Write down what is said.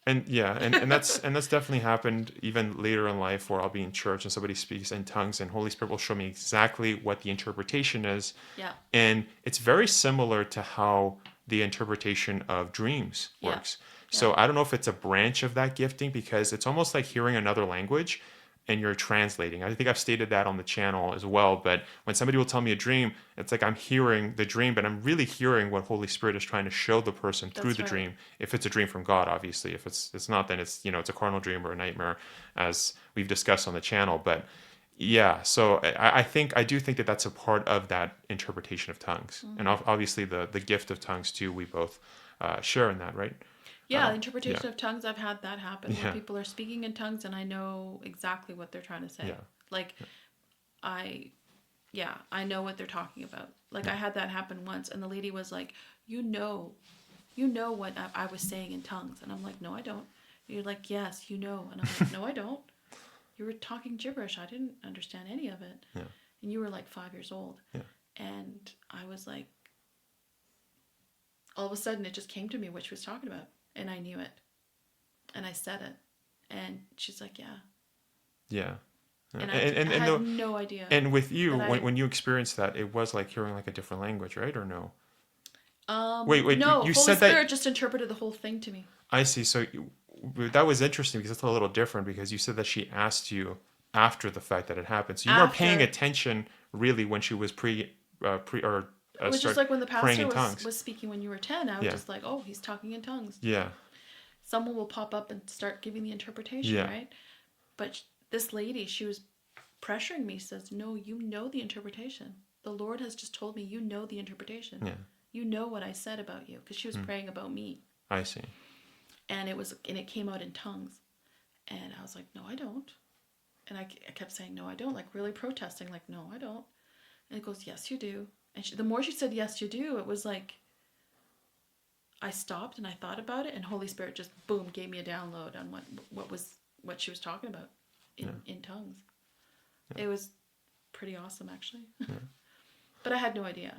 And that's definitely happened even later in life, where I'll be in church and somebody speaks in tongues and Holy Spirit will show me exactly what the interpretation is. Yeah. And it's very similar to how the interpretation of dreams works. So I don't know if it's a branch of that gifting, because it's almost like hearing another language and you're translating. I think I've stated that on the channel as well. But when somebody will tell me a dream, it's like I'm hearing the dream, but I'm really hearing what Holy Spirit is trying to show the person through the dream. If it's a dream from God, obviously. If it's not, then it's it's a carnal dream or a nightmare, as we've discussed on the channel. But yeah, so I do think that that's a part of that interpretation of tongues, and obviously the gift of tongues too. We both share in that, right? Yeah, interpretation of tongues, I've had that happen where people are speaking in tongues and I know exactly what they're trying to say. Yeah. Like, I know what they're talking about. Like, I had that happen once and the lady was like, you know what I was saying in tongues. And I'm like, no, I don't. And you're like, yes, you know. And I'm like, no, I don't. You were talking gibberish. I didn't understand any of it. Yeah. And you were like 5 years old. Yeah. And I was like, all of a sudden it just came to me what she was talking about. And I knew it. And I said it. And she's like, yeah. Yeah. And I had no idea. And with you, when you experienced that, it was like hearing like a different language, right? Or no? Wait. No, you Holy said Spirit that just interpreted the whole thing to me. I see. So that was interesting, because it's a little different, because you said that she asked you after the fact that it happened. So you weren't paying attention really when she was it was just like when the pastor was speaking when you were 10. I was just like, oh, he's talking in tongues. Yeah. Someone will pop up and start giving the interpretation, right? But this lady, she was pressuring me, says, no, you know the interpretation. The Lord has just told me you know the interpretation. Yeah. You know what I said about you, because she was praying about me. I see. And it came out in tongues. And I was like, no, I don't. And I kept saying, no, I don't, like really protesting, like, no, I don't. And it goes, yes, you do. And the more she said, yes, you do, it was like, I stopped and I thought about it, and Holy Spirit just, boom, gave me a download on what she was talking about in tongues. Yeah. It was pretty awesome, actually. Yeah. But I had no idea.